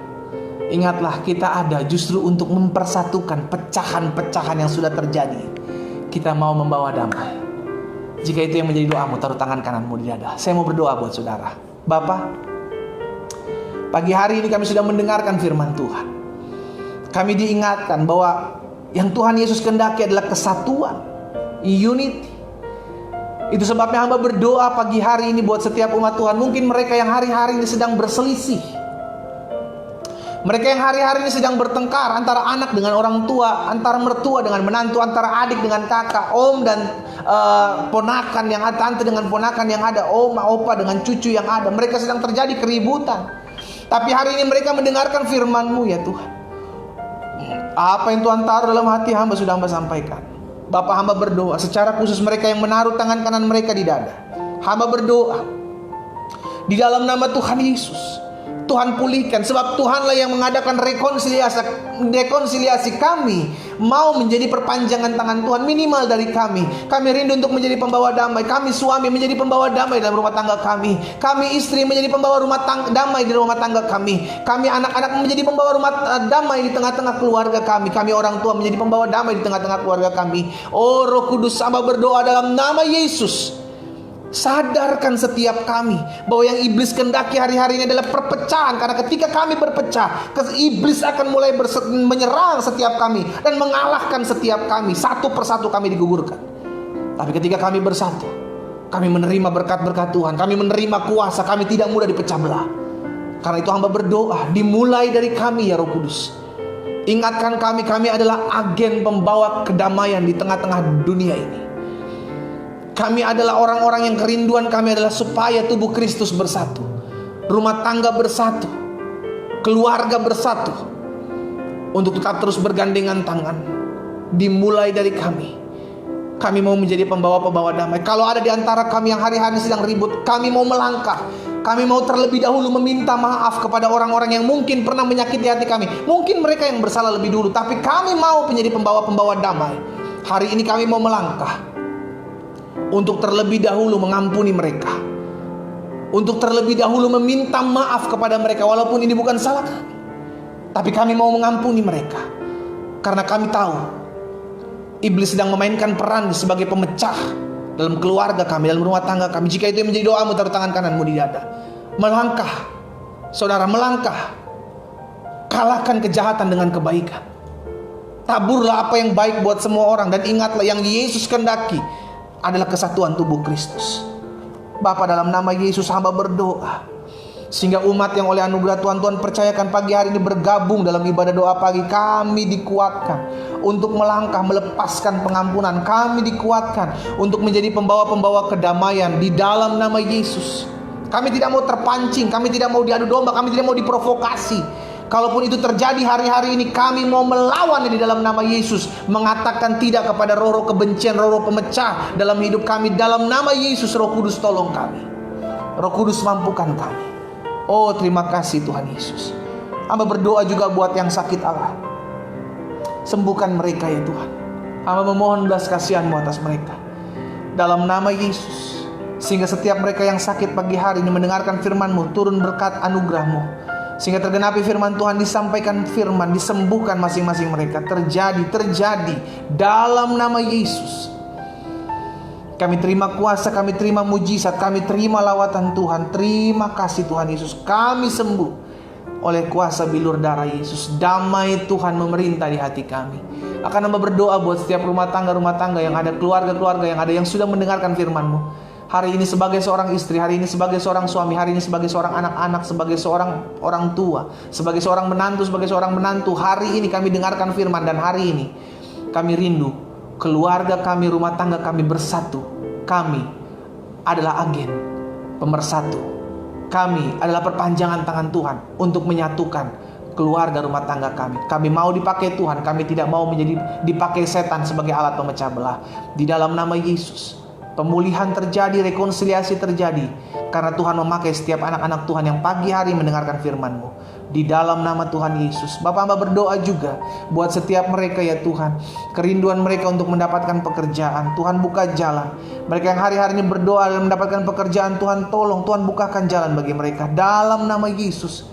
Ingatlah, kita ada justru untuk mempersatukan pecahan-pecahan yang sudah terjadi. Kita mau membawa damai. Jika itu yang menjadi doamu, taruh tangan kananmu di dada. Saya mau berdoa buat saudara. Bapa, pagi hari ini kami sudah mendengarkan firman Tuhan. Kami diingatkan bahwa yang Tuhan Yesus kehendaki adalah kesatuan, unity. Itu sebabnya hamba berdoa pagi hari ini buat setiap umat Tuhan. Mungkin mereka yang hari-hari ini sedang berselisih, mereka yang hari-hari ini sedang bertengkar antara anak dengan orang tua, antara mertua dengan menantu, antara adik dengan kakak, om dan ponakan yang ada, tante dengan ponakan yang ada, oma, opa dengan cucu yang ada. Mereka sedang terjadi keributan. Tapi hari ini mereka mendengarkan firman-Mu ya Tuhan. Apa yang Tuhan taruh dalam hati hamba sudah hamba sampaikan. Bapak, hamba berdoa secara khusus mereka yang menaruh tangan kanan mereka di dada. Hamba berdoa di dalam nama Tuhan Yesus, Tuhan pulihkan, sebab Tuhanlah yang mengadakan rekonsiliasi. Kami mau menjadi perpanjangan tangan Tuhan, minimal dari kami. Kami rindu untuk menjadi pembawa damai. Kami suami menjadi pembawa damai dalam rumah tangga kami. Kami istri menjadi pembawa damai di rumah tangga kami. Kami anak-anak menjadi pembawa damai di tengah-tengah keluarga kami. Kami orang tua menjadi pembawa damai di tengah-tengah keluarga kami. Oh Roh Kudus, hamba berdoa dalam nama Yesus. Sadarkan setiap kami bahwa yang iblis kehendaki hari-hari ini adalah perpecahan. Karena ketika kami berpecah, iblis akan mulai menyerang setiap kami dan mengalahkan setiap kami. Satu persatu kami digugurkan. Tapi ketika kami bersatu, kami menerima berkat-berkat Tuhan, kami menerima kuasa, kami tidak mudah dipecah belah. Karena itu hamba berdoa, dimulai dari kami ya Roh Kudus. Ingatkan kami adalah agen pembawa kedamaian di tengah-tengah dunia ini. Kami adalah orang-orang yang kerinduan kami adalah supaya tubuh Kristus bersatu, rumah tangga bersatu, keluarga bersatu, untuk tetap terus bergandengan tangan. Dimulai dari kami. Kami mau menjadi pembawa-pembawa damai. Kalau ada di antara kami yang hari-hari sedang ribut, kami mau melangkah. Kami mau terlebih dahulu meminta maaf kepada orang-orang yang mungkin pernah menyakiti hati kami. Mungkin mereka yang bersalah lebih dulu, tapi kami mau menjadi pembawa-pembawa damai. Hari ini kami mau melangkah untuk terlebih dahulu mengampuni mereka, untuk terlebih dahulu meminta maaf kepada mereka, walaupun ini bukan salah kami, tapi kami mau mengampuni mereka. Karena kami tahu iblis sedang memainkan peran sebagai pemecah dalam keluarga kami, dalam rumah tangga kami. Jika itu yang menjadi doamu, taruh tangan kananmu di dada. Melangkah, saudara, melangkah. Kalahkan kejahatan dengan kebaikan. Taburlah apa yang baik buat semua orang. Dan ingatlah, yang Yesus kehendaki adalah kesatuan tubuh Kristus. Bapa, dalam nama Yesus hamba berdoa, sehingga umat yang oleh anugerah Tuhan percayakan pagi hari ini bergabung dalam ibadah doa pagi, kami dikuatkan untuk melangkah melepaskan pengampunan. Kami dikuatkan untuk menjadi pembawa-pembawa kedamaian di dalam nama Yesus. Kami tidak mau terpancing, kami tidak mau diadu domba, kami tidak mau diprovokasi. Kalaupun itu terjadi hari-hari ini, kami mau melawan di dalam nama Yesus, mengatakan tidak kepada roh-roh kebencian, roh-roh pemecah dalam hidup kami. Dalam nama Yesus, Roh Kudus tolong kami. Roh Kudus mampukan kami. Oh, terima kasih Tuhan Yesus. Hamba berdoa juga buat yang sakit Allah. Sembuhkan mereka ya Tuhan. Hamba memohon belas kasihan-Mu atas mereka. Dalam nama Yesus. Sehingga setiap mereka yang sakit pagi hari ini mendengarkan firman-Mu, turun berkat anugerah-Mu. Sehingga tergenapi firman Tuhan, disampaikan firman, disembuhkan masing-masing mereka. Terjadi dalam nama Yesus. Kami terima kuasa, kami terima mujizat, kami terima lawatan Tuhan. Terima kasih Tuhan Yesus. Kami sembuh oleh kuasa bilur darah Yesus. Damai Tuhan memerintah di hati kami. Akan hamba berdoa buat setiap rumah tangga yang ada, keluarga-keluarga yang ada, yang sudah mendengarkan firman-Mu. Hari ini sebagai seorang istri, hari ini sebagai seorang suami, hari ini sebagai seorang anak-anak, sebagai seorang orang tua, sebagai seorang menantu, hari ini kami dengarkan firman, dan hari ini kami rindu keluarga kami, rumah tangga kami bersatu. Kami adalah agen pemersatu. Kami adalah perpanjangan tangan Tuhan untuk menyatukan keluarga rumah tangga kami. Kami mau dipakai Tuhan, kami tidak mau dipakai setan sebagai alat pemecah belah. Di dalam nama Yesus, pemulihan terjadi, rekonsiliasi terjadi, karena Tuhan memakai setiap anak-anak Tuhan yang pagi hari mendengarkan firman-Mu. Di dalam nama Tuhan Yesus. Bapak hamba berdoa juga buat setiap mereka ya Tuhan, kerinduan mereka untuk mendapatkan pekerjaan. Tuhan buka jalan. Mereka yang hari-hari ini berdoa dan mendapatkan pekerjaan, Tuhan tolong, Tuhan bukakan jalan bagi mereka dalam nama Yesus.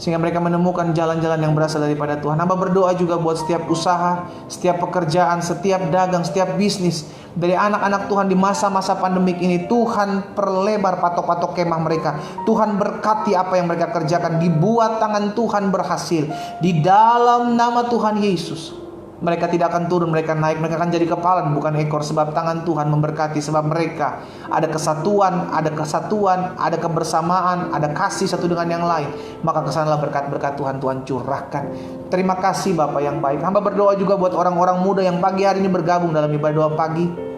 sehingga mereka menemukan jalan-jalan yang berasal daripada Tuhan. Hamba berdoa juga buat setiap usaha, setiap pekerjaan, setiap dagang, setiap bisnis dari anak-anak Tuhan di masa-masa pandemik ini. Tuhan perlebar patok-patok kemah mereka. Tuhan berkati apa yang mereka kerjakan, dibuat tangan Tuhan berhasil di dalam nama Tuhan Yesus. Mereka tidak akan turun, mereka naik, mereka akan jadi kepala bukan ekor, sebab tangan Tuhan memberkati, sebab mereka ada kesatuan, ada kebersamaan, ada kasih satu dengan yang lain. Maka kesanalah berkat-berkat Tuhan curahkan. Terima kasih Bapa yang baik. Hamba berdoa juga buat orang-orang muda yang pagi hari ini bergabung dalam ibadah doa pagi.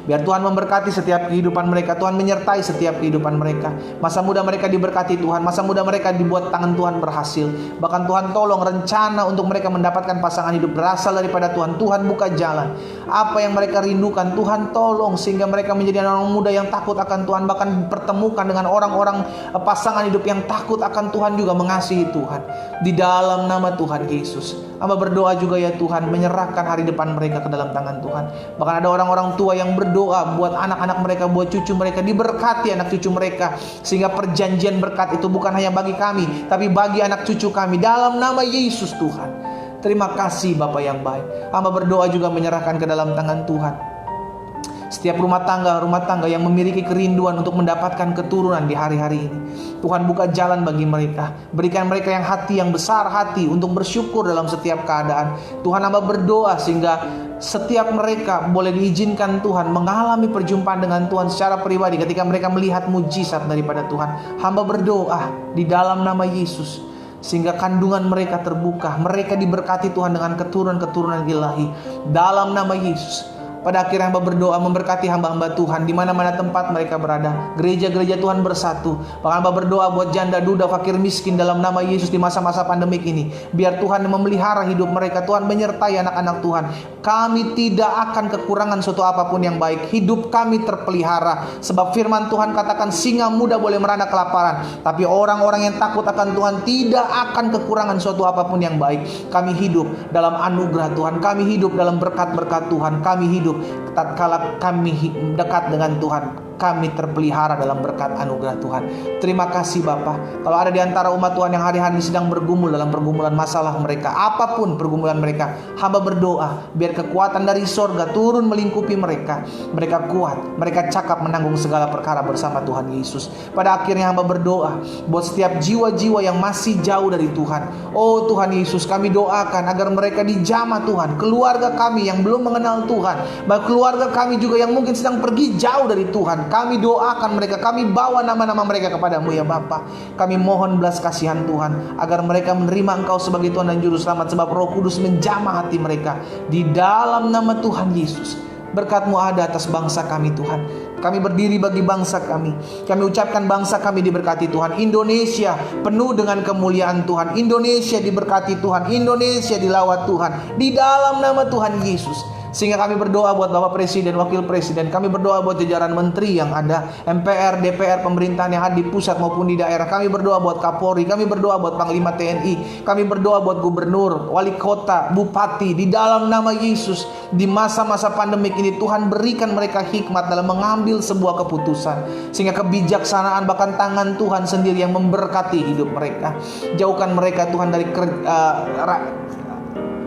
Biar Tuhan memberkati setiap kehidupan mereka. Tuhan menyertai setiap kehidupan mereka. Masa muda mereka diberkati Tuhan. Masa muda mereka dibuat tangan Tuhan berhasil. Bahkan Tuhan tolong rencana untuk mereka mendapatkan pasangan hidup berasal daripada Tuhan. Tuhan buka jalan. Apa yang mereka rindukan Tuhan tolong, sehingga mereka menjadi orang muda yang takut akan Tuhan. Bahkan pertemukan dengan orang-orang pasangan hidup yang takut akan Tuhan, juga mengasihi Tuhan. Di dalam nama Tuhan Yesus. Hamba berdoa juga ya Tuhan, menyerahkan hari depan mereka ke dalam tangan Tuhan. Bahkan ada orang-orang tua yang berdoa buat anak-anak mereka, buat cucu mereka, diberkati anak cucu mereka, sehingga perjanjian berkat itu bukan hanya bagi kami, tapi bagi anak cucu kami, dalam nama Yesus Tuhan. Terima kasih Bapa yang baik. Hamba berdoa juga menyerahkan ke dalam tangan Tuhan setiap rumah tangga yang memiliki kerinduan untuk mendapatkan keturunan di hari-hari ini. Tuhan buka jalan bagi mereka. Berikan mereka yang besar hati untuk bersyukur dalam setiap keadaan. Tuhan, hamba berdoa sehingga setiap mereka boleh diizinkan Tuhan mengalami perjumpaan dengan Tuhan secara pribadi ketika mereka melihat mujizat daripada Tuhan. Hamba berdoa di dalam nama Yesus, sehingga kandungan mereka terbuka. Mereka diberkati Tuhan dengan keturunan-keturunan ilahi dalam nama Yesus. Pada akhirnya hamba berdoa memberkati hamba-hamba Tuhan di mana-mana tempat mereka berada. Gereja-gereja Tuhan bersatu. Bahkan hamba berdoa buat janda, duda, fakir, miskin dalam nama Yesus di masa-masa pandemik ini. Biar Tuhan memelihara hidup mereka. Tuhan menyertai anak-anak Tuhan. Kami tidak akan kekurangan suatu apapun yang baik. Hidup kami terpelihara. Sebab firman Tuhan katakan singa muda boleh merana kelaparan, tapi orang-orang yang takut akan Tuhan tidak akan kekurangan suatu apapun yang baik. Kami hidup dalam anugerah Tuhan. Kami hidup dalam berkat-berkat Tuhan. Kami hidup tatkala kami dekat dengan Tuhan, kami terpelihara dalam berkat anugerah Tuhan. Terima kasih Bapa. Kalau ada di antara umat Tuhan yang hari-hari sedang bergumul dalam pergumulan masalah mereka, apapun pergumulan mereka, hamba berdoa biar kekuatan dari sorga turun melingkupi mereka. Mereka kuat, mereka cakap menanggung segala perkara bersama Tuhan Yesus. Pada akhirnya hamba berdoa buat setiap jiwa-jiwa yang masih jauh dari Tuhan. Oh Tuhan Yesus, kami doakan agar mereka dijamah Tuhan. Keluarga kami yang belum mengenal Tuhan, bahkan keluarga kami juga yang mungkin sedang pergi jauh dari Tuhan, kami doakan mereka, kami bawa nama-nama mereka kepadamu ya Bapa. Kami mohon belas kasihan Tuhan agar mereka menerima Engkau sebagai Tuhan dan Juru Selamat, sebab Roh Kudus menjamah hati mereka di dalam nama Tuhan Yesus. Berkat-Mu ada atas bangsa kami Tuhan. Kami berdiri bagi bangsa kami. Kami ucapkan bangsa kami diberkati Tuhan. Indonesia penuh dengan kemuliaan Tuhan. Indonesia diberkati Tuhan. Indonesia dilawat Tuhan di dalam nama Tuhan Yesus. Sehingga kami berdoa buat Bapak Presiden, Wakil Presiden. Kami berdoa buat jajaran menteri yang ada, MPR, DPR, pemerintahan yang ada di pusat maupun di daerah. Kami berdoa buat Kapolri. Kami berdoa buat Panglima TNI. Kami berdoa buat Gubernur, Wali Kota, Bupati. Di dalam nama Yesus, di masa-masa pandemik ini Tuhan berikan mereka hikmat dalam mengambil sebuah keputusan, sehingga kebijaksanaan bahkan tangan Tuhan sendiri yang memberkati hidup mereka. Jauhkan mereka Tuhan dari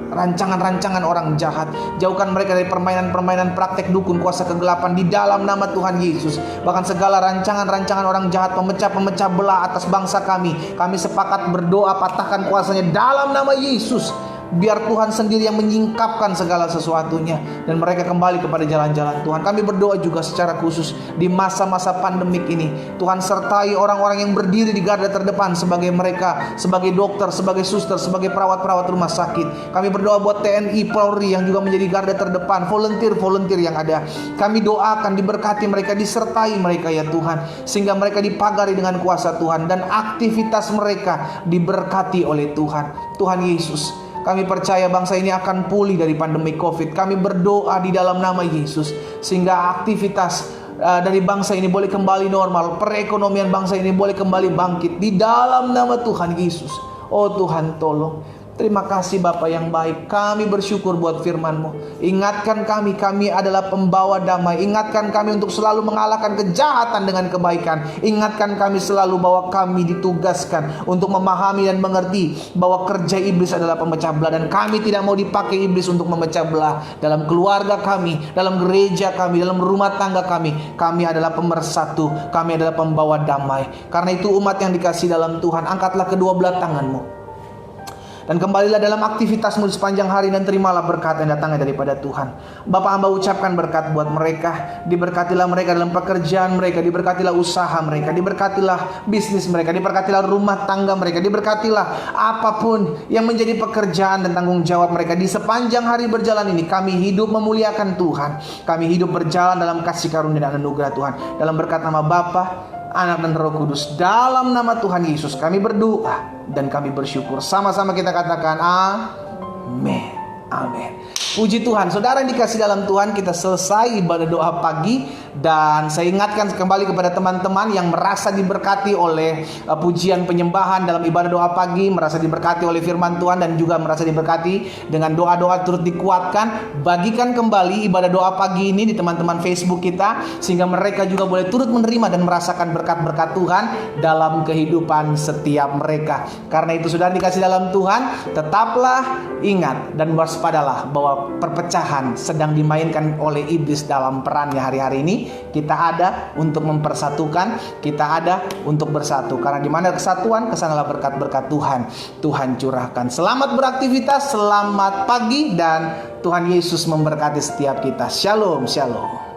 rancangan-rancangan orang jahat. Jauhkan mereka dari permainan-permainan praktek dukun, kuasa kegelapan di dalam nama Tuhan Yesus. Bahkan segala rancangan-rancangan orang jahat, pemecah-pemecah belah atas bangsa kami, kami sepakat berdoa patahkan kuasanya dalam nama Yesus. Biar Tuhan sendiri yang menyingkapkan segala sesuatunya dan mereka kembali kepada jalan-jalan Tuhan. Kami berdoa juga secara khusus di masa-masa pandemik ini, Tuhan sertai orang-orang yang berdiri di garda terdepan sebagai mereka, sebagai dokter, sebagai suster, sebagai perawat-perawat rumah sakit. Kami berdoa buat TNI, Polri yang juga menjadi garda terdepan, volunteer yang ada. Kami doakan diberkati mereka, disertai mereka ya Tuhan, sehingga mereka dipagari dengan kuasa Tuhan dan aktivitas mereka diberkati oleh Tuhan. Tuhan Yesus, kami percaya bangsa ini akan pulih dari pandemi COVID. Kami berdoa di dalam nama Yesus, sehingga aktivitas dari bangsa ini boleh kembali normal. Perekonomian bangsa ini boleh kembali bangkit di dalam nama Tuhan Yesus. Oh Tuhan, tolong. Terima kasih Bapa yang baik. Kami bersyukur buat firman-Mu. Ingatkan kami adalah pembawa damai. Ingatkan kami untuk selalu mengalahkan kejahatan dengan kebaikan. Ingatkan kami selalu bahwa kami ditugaskan untuk memahami dan mengerti bahwa kerja iblis adalah pemecah belah. Dan kami tidak mau dipakai iblis untuk memecah belah. Dalam keluarga kami, dalam gereja kami, dalam rumah tangga kami. Kami adalah pemersatu. Kami adalah pembawa damai. Karena itu umat yang dikasihi dalam Tuhan, angkatlah kedua belah tangan-Mu dan kembalilah dalam aktivitasmu sepanjang hari, dan terimalah berkat yang datangnya daripada Tuhan. Bapak hamba ucapkan berkat buat mereka. Diberkatilah mereka dalam pekerjaan mereka, diberkatilah usaha mereka, diberkatilah bisnis mereka, diberkatilah rumah tangga mereka, diberkatilah apapun yang menjadi pekerjaan dan tanggung jawab mereka. Di sepanjang hari berjalan ini kami hidup memuliakan Tuhan. Kami hidup berjalan dalam kasih karunia dan anugerah Tuhan. Dalam berkat nama Bapa, Anak dan Roh Kudus, dalam nama Tuhan Yesus kami berdoa dan kami bersyukur. Sama-sama kita katakan amin. Amin. Puji Tuhan. Saudara yang dikasih dalam Tuhan, kita selesai ibadah doa pagi. Dan saya ingatkan kembali kepada teman-teman yang merasa diberkati oleh pujian penyembahan dalam ibadah doa pagi, merasa diberkati oleh firman Tuhan, dan juga merasa diberkati dengan doa-doa turut dikuatkan. Bagikan kembali ibadah doa pagi ini di teman-teman Facebook kita, sehingga mereka juga boleh turut menerima dan merasakan berkat-berkat Tuhan dalam kehidupan setiap mereka. Karena itu saudara dikasih dalam Tuhan, tetaplah ingat dan waspadalah bahwa perpecahan sedang dimainkan oleh iblis dalam perannya hari-hari ini. Kita ada untuk mempersatukan, kita ada untuk bersatu. Karena di mana kesatuan, kesanalah berkat-berkat Tuhan curahkan. Selamat beraktivitas, selamat pagi, dan Tuhan Yesus memberkati setiap kita. Shalom, shalom.